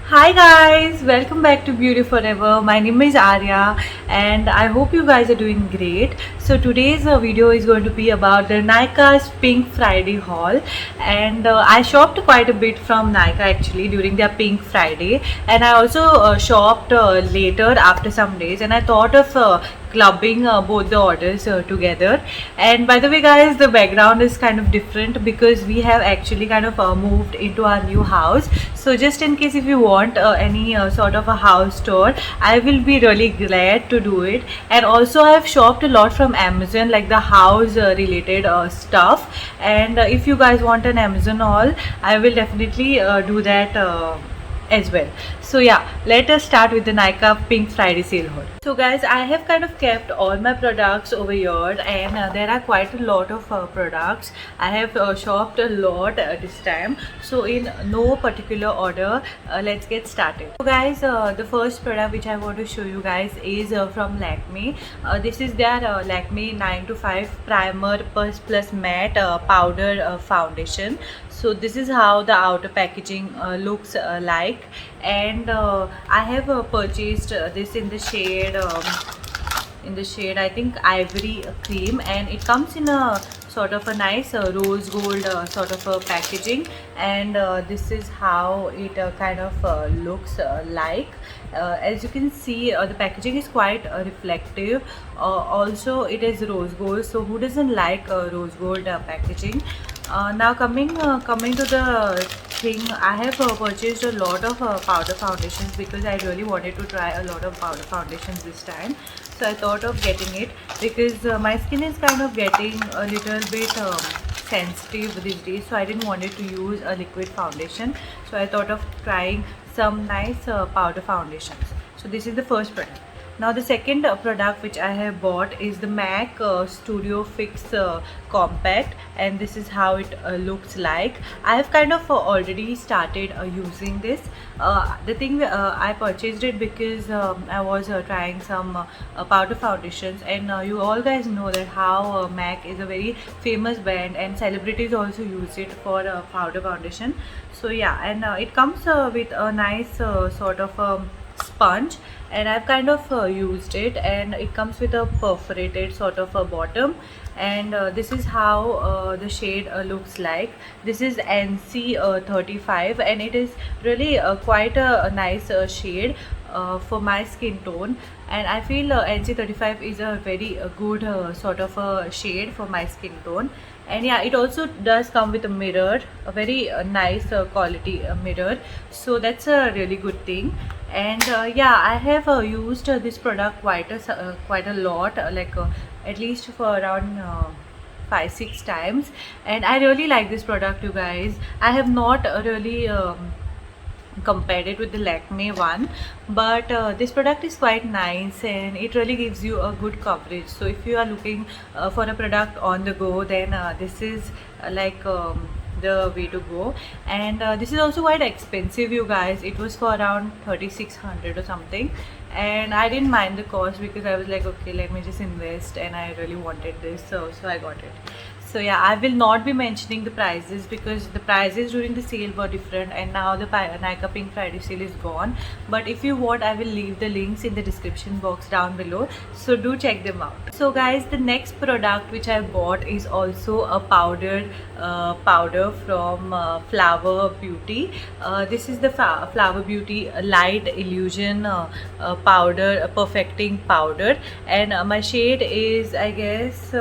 Hi guys, welcome back to Beauty Forever. My name is Arya and I hope you guys are doing great. So today's video is going to be about the Nykaa's Pink Friday haul, and I shopped quite a bit from Nykaa actually during their Pink Friday, and I also shopped later after some days, and I thought of clubbing both the orders together. And by the way guys, the background is kind of different because we have actually kind of moved into our new house. So just in case if you want any sort of a house tour, I will be really glad to do it. And also I have shopped a lot from Amazon, like the house related stuff. And if you guys want an Amazon haul, I will definitely do that as well. So yeah, let us start with the Nykaa Pink Friday sale haul. So guys, I have kind of kept all my products over here, and there are quite a lot of products. I have shopped a lot this time. So in no particular order, let's get started. So guys, the first product which I want to show you guys is from Lakme. This is their Lakme 9 to 5 primer plus matte powder foundation. So this is how the outer packaging looks like, and I have purchased this in the shade I think ivory cream, and it comes in a sort of a nice rose gold sort of a packaging, and this is how it kind of looks like. As you can see, the packaging is quite reflective. Also it is rose gold, so who doesn't like rose gold packaging? Now coming to the thing, I have purchased a lot of powder foundations because I really wanted to try a lot of powder foundations this time. So I thought of getting it because my skin is kind of getting a little bit sensitive these days, so I didn't want it to use a liquid foundation. So I thought of trying some nice powder foundations. So this is the first product. Now the second product which I have bought is the MAC Studio Fix Compact, and this is how it looks like. I have kind of already started using this. The thing I purchased it because I was trying some powder foundations, and you all guys know that how MAC is a very famous brand and celebrities also use it for powder foundation. So yeah, and it comes with a nice sort of sponge, and I've kind of used it, and it comes with a perforated sort of a bottom, and this is how the shade looks like. This is NC 35, and it is really quite a nice shade for my skin tone, and I feel NC 35 is a very good sort of a shade for my skin tone. And yeah, it also does come with a mirror, a very nice quality mirror, so that's a really good thing. And yeah, I have used this product quite a lot, at least for around 5-6 times, and I really like this product, you guys. I have not really compared it with the Lakme one, but this product is quite nice and it really gives you a good coverage. So if you are looking for a product on the go, then this is the way to go. And this is also quite expensive, you guys. It was for around 3600 or something, and I didn't mind the cost because I was like, okay, let me just invest, and I really wanted this, so I got it. So yeah, I will not be mentioning the prices because the prices during the sale were different, and now the Nykaa Pink Friday sale is gone. But if you want, I will leave the links in the description box down below, so do check them out. So guys, the next product which I bought is also a powder from Flower Beauty. This is the Flower Beauty Light Illusion powder, perfecting powder, and my shade is, I guess,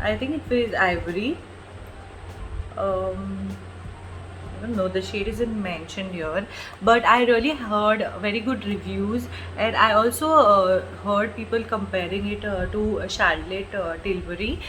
I think it is ivory. I don't know, the shade isn't mentioned here, but I really heard very good reviews, and I also heard people comparing it to Charlotte Tilbury.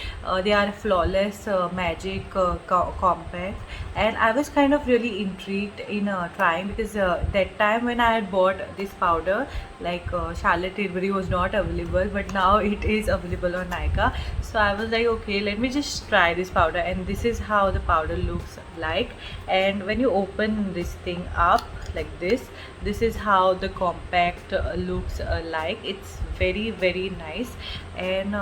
They are flawless magic compact, and I was kind of really intrigued in trying because that time when I had bought this powder, Charlotte Tilbury was not available, but now it is available on Nykaa. So I was like, okay, let me just try this powder, and this is how the powder looks like. And when you open this thing up like this is how the compact looks like. It's very nice, and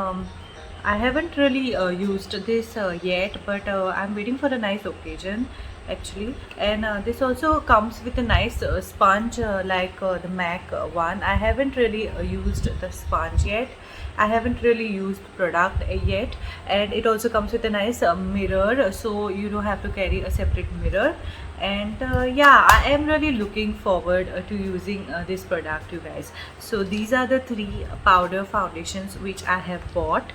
I haven't really used this yet, but I'm waiting for a nice occasion, actually. And this also comes with a nice sponge like the MAC one. I haven't really used the sponge yet. I haven't really used the product yet. And it also comes with a nice mirror, so you don't have to carry a separate mirror. And yeah, I am really looking forward to using this product, you guys. So these are the three powder foundations which I have bought.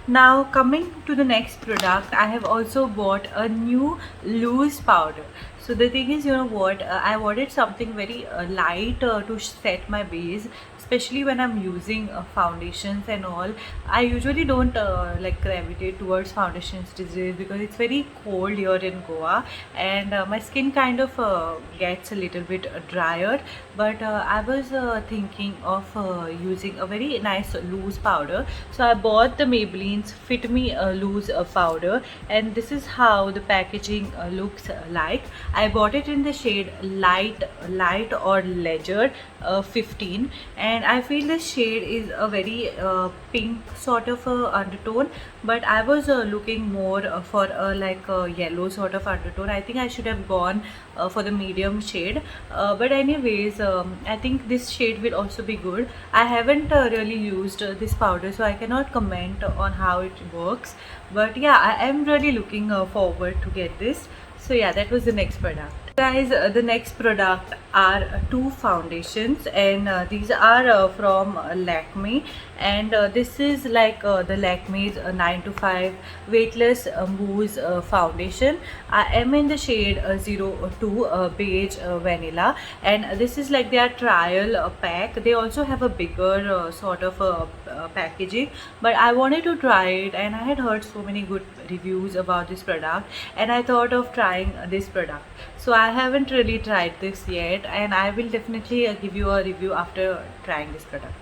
Now coming to the next product, I have also bought a new loose powder. So the thing is, you know what, I wanted something very light to set my base, especially when I'm using foundations and all. I usually don't like gravitate towards foundations these days because it's very cold here in Goa, and my skin kind of gets a little bit drier. But I was thinking of using a very nice loose powder, so I bought the Maybelline's Fit Me Loose powder, and this is how the packaging looks like. I bought it in the shade light or ledger 15, and I feel this shade is a very pink sort of undertone, but I was looking more for a like a yellow sort of undertone. I think I should have gone for the medium shade, but anyways, I think this shade will also be good. I haven't really used this powder, so I cannot comment on how it works, but yeah, I am really looking forward to get this. So yeah, that was the next product. Guys, the next product are two foundations, and these are from Lakme, and this is like the Lakme's 9 to 5 weightless mousse foundation. I am in the shade 02 beige vanilla, and this is like their trial pack. They also have a bigger sort of packaging, but I wanted to try it, and I had heard so many good reviews about this product, and I thought of trying this product. So I haven't really tried this yet, and I will definitely give you a review after trying this product.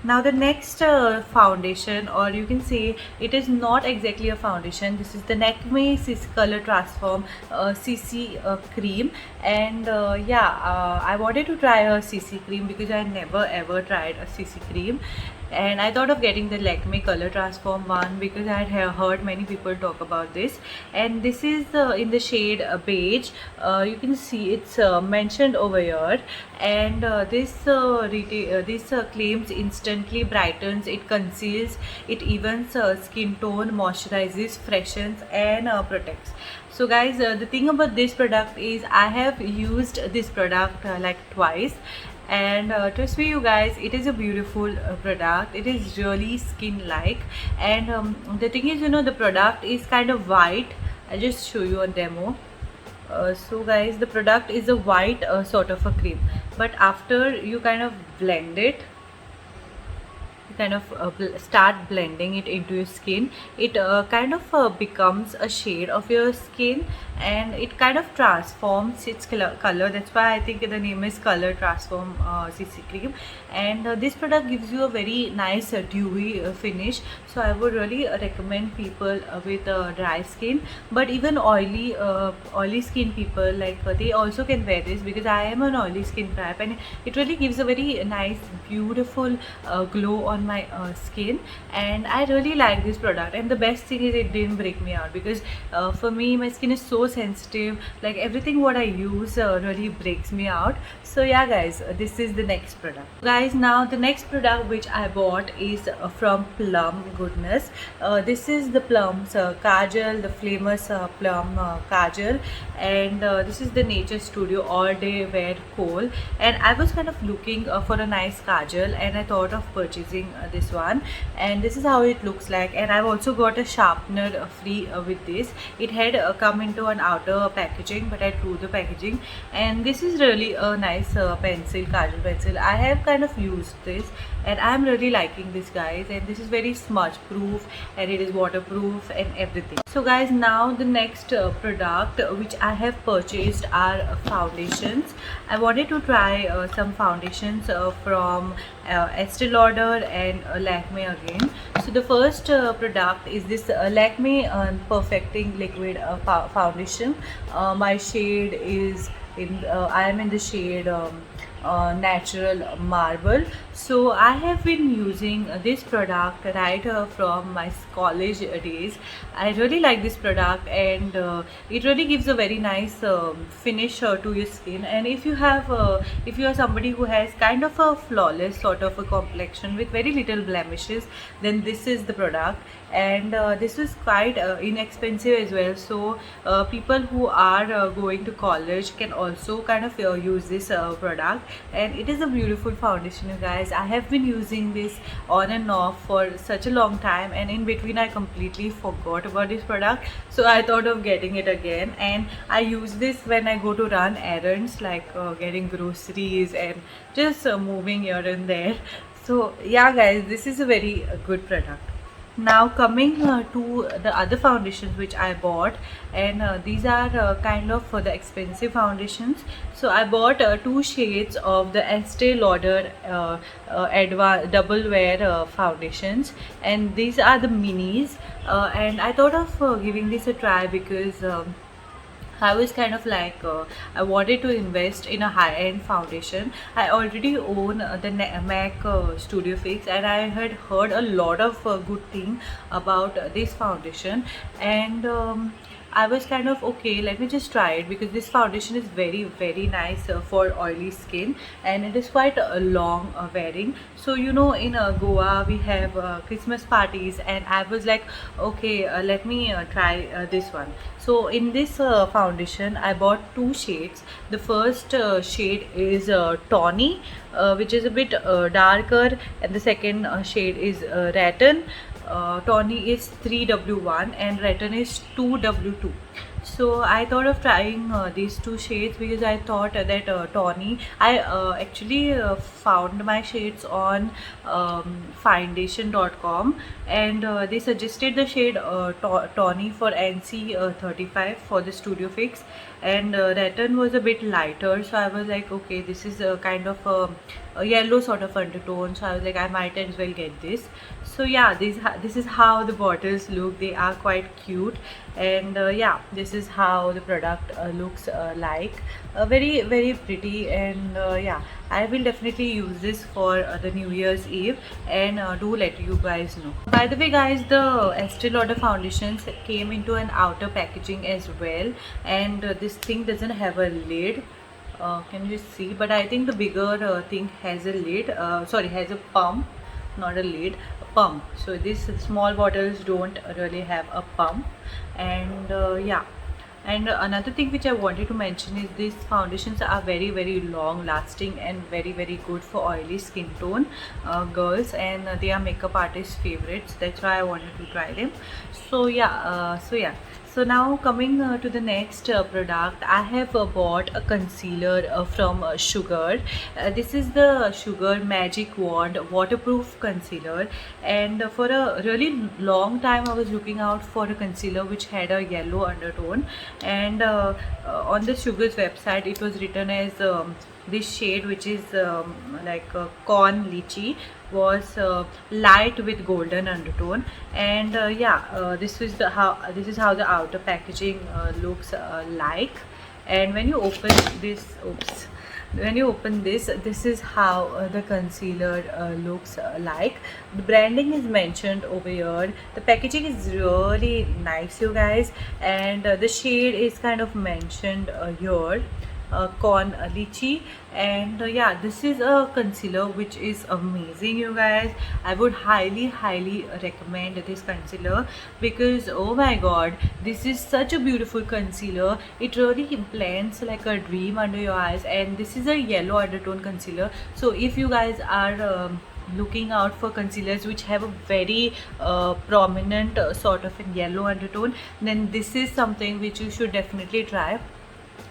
Now the next foundation, or you can say it is not exactly a foundation, this is the Lakme CC Color Transform CC cream. And yeah, I wanted to try a CC cream because I never ever tried a CC cream, and I thought of getting the Lakme Color Transform one because I had heard many people talk about this. And this is in the shade beige. You can see it's mentioned over here, and this claims instantly brightens, it conceals, it evens skin tone, moisturizes, freshens, and protects. So guys, the thing about this product is I have used this product like twice, and trust me you guys, it is a beautiful product. It is really skin like, and the thing is, you know, the product is kind of white. I'll just show you a demo. So guys, the product is a white sort of a cream, but after you kind of blend it, you kind of start blending it into your skin, it kind of becomes a shade of your skin, and it kind of transforms its color. That's why I think the name is Color Transform CC cream. And this product gives you a very nice dewy finish, so I would really recommend people with dry skin, but even oily skin people, like they also can wear this, because I am an oily skin type, and it really gives a very nice beautiful glow on my skin, and I really like this product. And the best thing is it didn't break me out, because for me my skin is so sensitive, like everything what I use really breaks me out. So yeah guys, this is the next product. Guys, now the next product which I bought is from Plum Goodness. This is the Plum's Kajal, the famous Plum Kajal, and this is the Nature Studio All Day Wear Kohl. And I was kind of looking for a nice Kajal, and I thought of purchasing this one, and this is how it looks like. And I've also got a sharpener free with this. It had come into an outer packaging, but I threw the packaging, and this is really a nice pencil, Kajal pencil. I have kind of used this, and I'm really liking this guys, and this is very smudge proof, and it is waterproof and everything. So guys, now the next product which I have purchased are foundations. I wanted to try some foundations from Estee Lauder and Lakme again. So the first product is this Lakme Perfecting Liquid Foundation. My shade is I am in the shade natural marble. So I have been using this product right from my college days. I really like this product, and it really gives a very nice finish to your skin. And if you are somebody who has kind of a flawless sort of a complexion with very little blemishes, then this is the product. And this was quite inexpensive as well, so people who are going to college can also kind of use this product. And it is a beautiful foundation, you guys. I have been using this on and off for such a long time, and in between I completely forgot about this product, so I thought of getting it again. And I use this when I go to run errands, like getting groceries and just moving here and there. So yeah guys, this is a very good product. Now coming to the other foundations which I bought, and these are kind of for the expensive foundations. So I bought two shades of the Estee Lauder double wear foundations, and these are the minis. And I thought of giving this a try because I was kind of like I wanted to invest in a high-end foundation. I already own the MAC Studio Fix, and I had heard a lot of good thing about this foundation. And I was kind of okay, let me just try it, because this foundation is very nice for oily skin, and it is quite long wearing. So you know, in Goa we have Christmas parties, and I was like, okay, let me try this one. So in this foundation I bought two shades. The first shade is Tawny, which is a bit darker, and the second shade is Rattan. Tawny is 3W1 and Rattan is 2W2. So I thought of trying these two shades because I thought that Tawny, I actually found my shades on foundation.com, and they suggested the shade Tawny for NC 35 for the Studio Fix, and Rattan was a bit lighter, so I was like, okay, this is a kind of a yellow sort of undertone, so I was like, I might as well get this. So yeah, this is how the bottles look. They are quite cute, and yeah, this is how the product looks like. Very pretty, and yeah, I will definitely use this for the New Year's Eve, and do let you guys know. By the way guys, the Estee Lauder foundations came into an outer packaging as well, and this thing doesn't have a lid. Can you see? But I think the bigger thing has a lid, sorry, has a pump, not a lid, a pump. So these small bottles don't really have a pump. And yeah, and another thing which I wanted to mention is these foundations are very long lasting and very good for oily skin tone girls, and they are makeup artists favorites. That's why I wanted to try them. So yeah, so now coming to the next product, I have bought a concealer from Sugar. This is the Sugar Magic Wand waterproof concealer, and for a really long time I was looking out for a concealer which had a yellow undertone, and on the Sugar's website it was written as this shade, which is like corn lychee, was light with golden undertone. And yeah, this is how the outer packaging looks like. And when you open this, oops, when you open this is how the concealer looks like. The branding is mentioned over here. The packaging is really nice, you guys, and the shade is kind of mentioned here, corn lychee. And yeah, this is a concealer which is amazing, you guys. I would highly recommend this concealer, because oh my god, this is such a beautiful concealer. It really blends like a dream under your eyes, and this is a yellow undertone concealer. So if you guys are looking out for concealers which have a very prominent sort of a yellow undertone, then this is something which you should definitely try.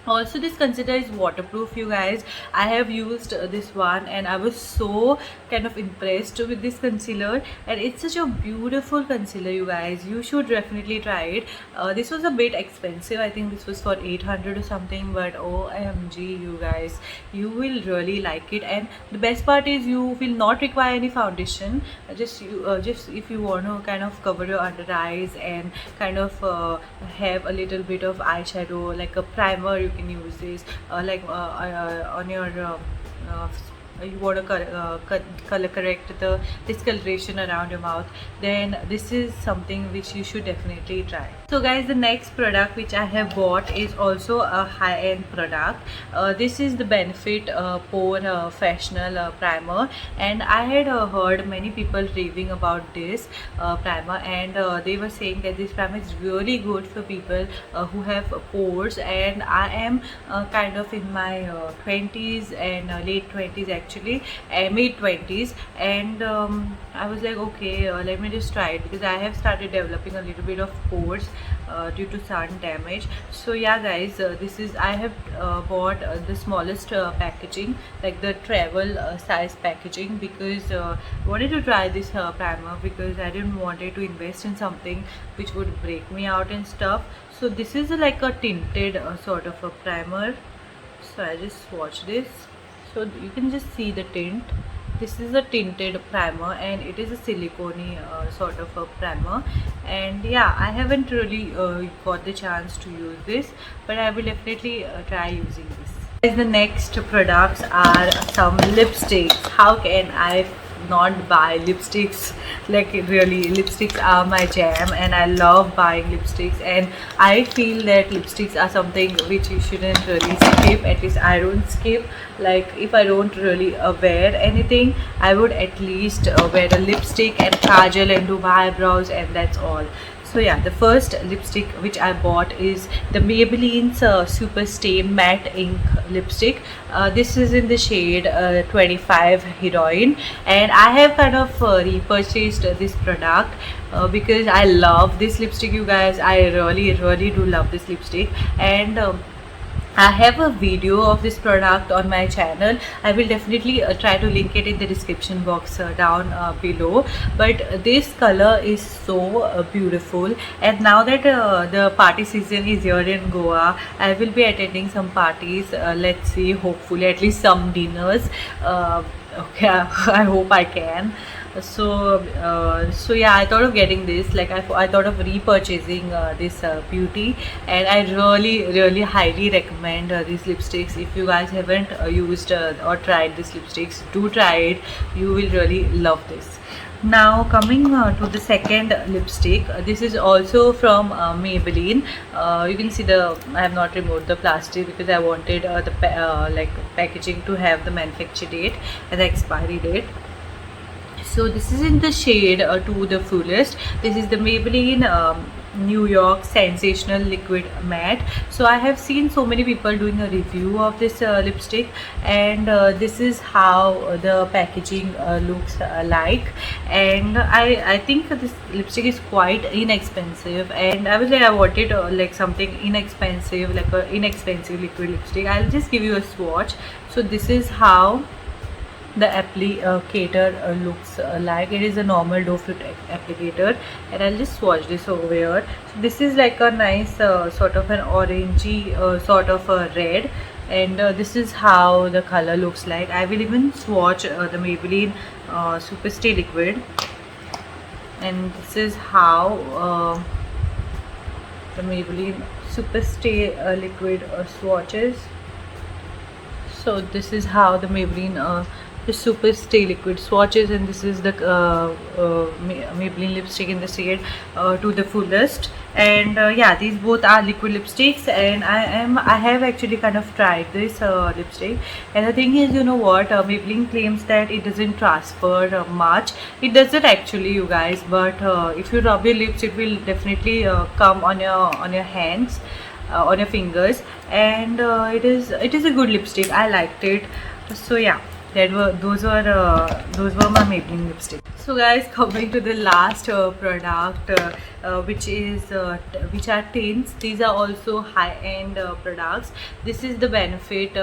Also, this concealer is waterproof, you guys. I have used this one, and I was so kind of impressed with this concealer, and it's such a beautiful concealer, you guys. You should definitely try it. This was a bit expensive. I think this was for 800 or something, but OMG, you guys, you will really like it. And the best part is you will not require any foundation. Just if you want to kind of cover your under eyes and kind of have a little bit of eyeshadow, like a primer, you can use this on your you want to color correct the discoloration around your mouth, then this is something which you should definitely try. So guys, the next product which I have bought is also a high-end product. This is the Benefit Pore Fashional Primer, and I had heard many people raving about this primer, and they were saying that this primer is really good for people who have pores. And I am kind of in my 20s and late 20s actually, mid 20s, and I was like, okay, let me just try it, because I have started developing a little bit of pores due to sun damage. So yeah guys, this is, I have bought the smallest packaging, like the travel size packaging, because I wanted to try this primer, because I didn't wanted to invest in something which would break me out and stuff. So this is like a tinted sort of a primer. So I just swatch this, so you can just see the tint. This is a tinted primer, and it is a silicone sort of a primer. And yeah, I haven't really got the chance to use this, but I will definitely try using this. Guys, the next products are some lipsticks. How can I not buy lipsticks? Like really, lipsticks are my jam, and I love buying lipsticks, and I feel that lipsticks are something which you shouldn't really skip. At least I don't skip. Like if I don't really wear anything, I would at least wear a lipstick and kajal and do my eyebrows, and that's all. So yeah, the first lipstick which I bought is the Maybelline's Super Stay Matte Ink lipstick. This is in the shade 25 Heroine, and I have kind of repurchased this product because I love this lipstick, you guys. I really do love this lipstick, and I have a video of this product on my channel. I will definitely try to link it in the description box down below. But this color is so beautiful, and now that the party season is here in Goa, I will be attending some parties. Let's see, hopefully at least some dinners. Okay, I hope I can. So yeah, I thought of getting this. Like I thought of repurchasing this beauty, and I really highly recommend these lipsticks. If you guys haven't used or tried these lipsticks, do try it. You will really love this. Now coming to the second lipstick, this is also from Maybelline. You can see I have not removed the plastic, because I wanted like packaging to have the manufacture date and the expiry date. So this is in the shade To the Fullest. This is the Maybelline New York Sensational Liquid Matte. So I have seen so many people doing a review of this lipstick, and this is how the packaging looks like. And I think this lipstick is quite inexpensive, and I was like, I wanted like something inexpensive, like an inexpensive liquid lipstick. I'll just give you a swatch. So this is how the applicator looks like. It is a normal doe foot applicator, and I'll just swatch this over here. So this is like a nice sort of an orangey sort of a red, and this is how the color looks like. I will even swatch the Maybelline Super Stay Liquid, and this is how the Maybelline Super Stay Liquid swatches. So this is how the Maybelline the Super Stay Liquid swatches, and this is the Maybelline lipstick in the shade To the Fullest. And yeah, these both are liquid lipsticks, and I have actually kind of tried this lipstick. And the thing is, you know what, Maybelline claims that it doesn't transfer much. It doesn't actually, you guys, but if you rub your lips, it will definitely come on your hands, on your fingers, and it is a good lipstick. I liked it. So yeah, those were my Maybelline lipstick. So guys, coming to the last product, which are tints. These are also high-end products. This is the Benefit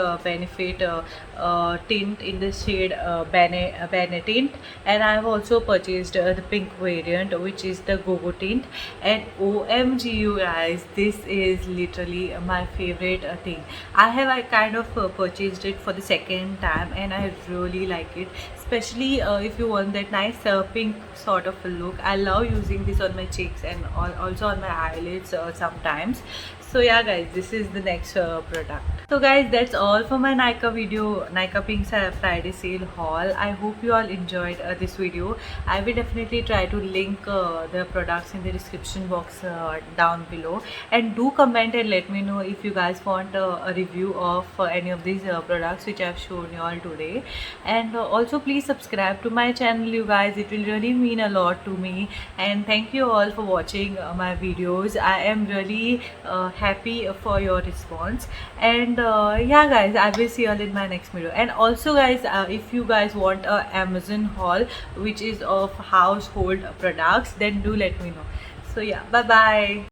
tint in the shade Bene tint, and I have also purchased the pink variant, which is the Go tint. And OMG, you guys, this is literally my favorite thing. I kind of purchased it for the second time, and I really like it, especially if you want that nice pink sort of a look. I love using this on my cheeks and also on my eyelids sometimes. So yeah guys, this is the next product. So guys, that's all for my Nykaa video, Nykaa Pink Friday sale haul. I hope you all enjoyed this video. I will definitely try to link the products in the description box down below, and do comment and let me know if you guys want a review of any of these products which I've shown you all today. And also please subscribe to my channel, you guys. It will really mean a lot to me. And thank you all for watching my videos. I am really happy for your response. And yeah guys, I will see you all in my next video. And also guys, if you guys want a Amazon haul which is of household products, then do let me know. So yeah, bye bye.